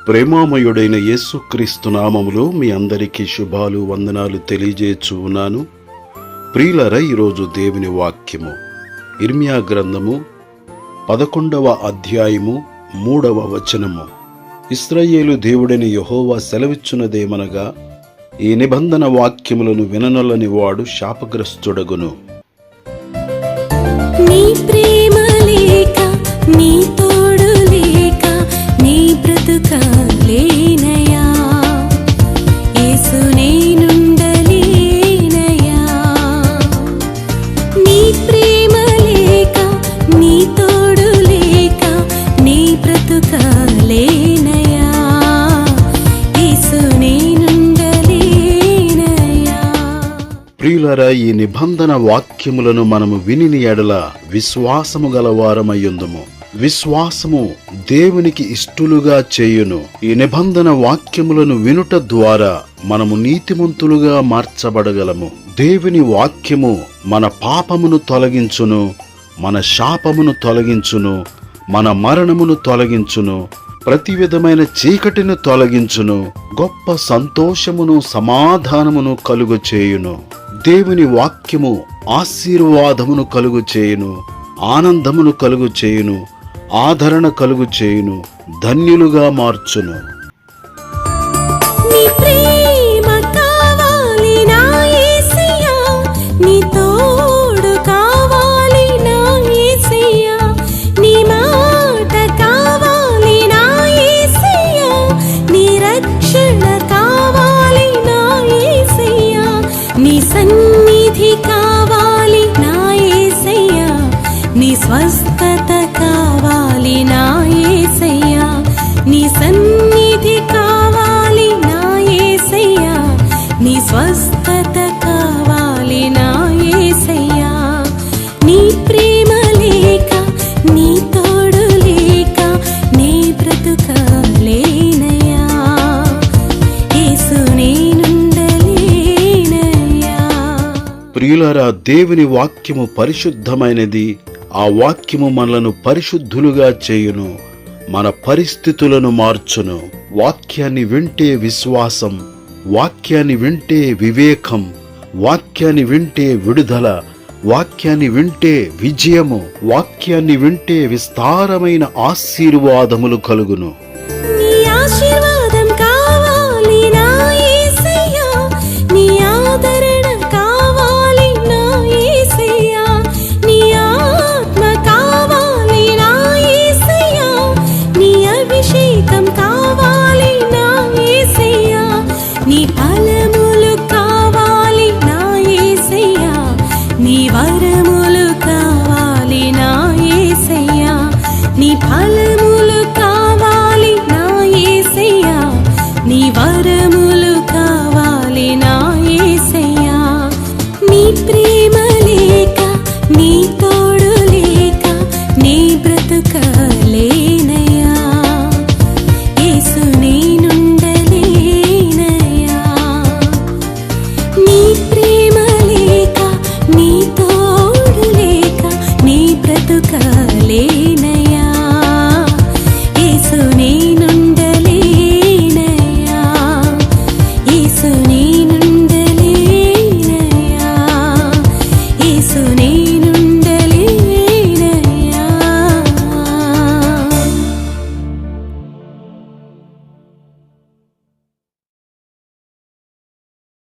ప్రేమామయుడైన యేసుక్రీస్తు నామములో మీ అందరికీ శుభాలు వందనాలు తెలియజేయచ్చు ఉన్నాను. ప్రియులారా, ఈరోజు దేవుని వాక్యము ఇర్మియా గ్రంథము 11వ అధ్యాయము 3వ వచనము. ఇశ్రాయేలు దేవుడైన యెహోవా సెలవిచ్చున్నదేమనగా, ఈ నిబంధన వాక్యములను విననొల్లని వాడు శాపగ్రస్తుడగును. నీ ప్రేమ లేక, నీ తోడు లేక, నీ బ్రతుకలేనయా, యేసు నేనుండలేనయా. నీ ప్రేమ లేక, నీ తోడు లేక, నీ బ్రతుకలేనయా, యేసు నేనుండలేనయా. ప్రియులారా, ఈ నిబంధన వాక్యములను మనము వినిని ఎడల విశ్వాసము గలవారమయ్యుందుము. విశ్వాసము దేవునికి ఇష్టలుగా చేయును. ఈ నిబంధన వాక్యములను వినుట ద్వారా మనము నీతిమంతులుగా మార్చబడగలము. దేవుని వాక్యము మన పాపమును తొలగించును, మన శాపమును తొలగించును, మన మరణమును తొలగించును, ప్రతి విధమైన చీకటిని తొలగించును, గొప్ప సంతోషమును సమాధానమును కలుగు చేయును. దేవుని వాక్యము ఆశీర్వాదమును కలుగు చేయును, ఆనందమును కలుగు చేయును, ఆదరణ కలుగు చేయును, ధన్యులుగా మార్చును. నీ ప్రేమ కావాలి నా యేసయ్యా, నీ తోడు కావాలి నా యేసయ్యా, నీ మాట కావాలి నా యేసయ్యా, నీ రక్షణ కావాలి నా యేసయ్యా, నీ సన్నిధి కావాలి నా యేసయ్యా, నీ స్వస్థత కావాలి నా యేసయ్యా, నీ సన్నిధి కావాలి నా యేసయ్యా, నీ స్వస్థత కావాలి నా యేసయ్యా. నీ ప్రేమ లేక, నీ తోడు లేక, నీ బ్రతుకలేనయా, యేసు నేనుండలేనయా. ప్రియులారా, దేవుని వాక్యము పరిశుద్ధమైనది. ఆ వాక్యము మనలను పరిశుద్ధులుగా చేయును, మన పరిస్థితులను మార్చును. వాక్యాన్ని వింటే విశ్వాసం, వాక్యాన్ని వింటే వివేకం, వాక్యాన్ని వింటే విడుదల, వాక్యాన్ని వింటే విజయము, వాక్యాన్ని వింటే విస్తారమైన ఆశీర్వాదములు కలుగును. నీ ఆశీర్వాదం కావాలి నా యేసయ్యా, నీ ఆదరణ కావాలి నా యేసయ్యా, నీ ఆత్మ కావాలి నా యేసయ్యా, నీ అభిషేకం కావాలి నా యేసయ్యా, నీ ఫల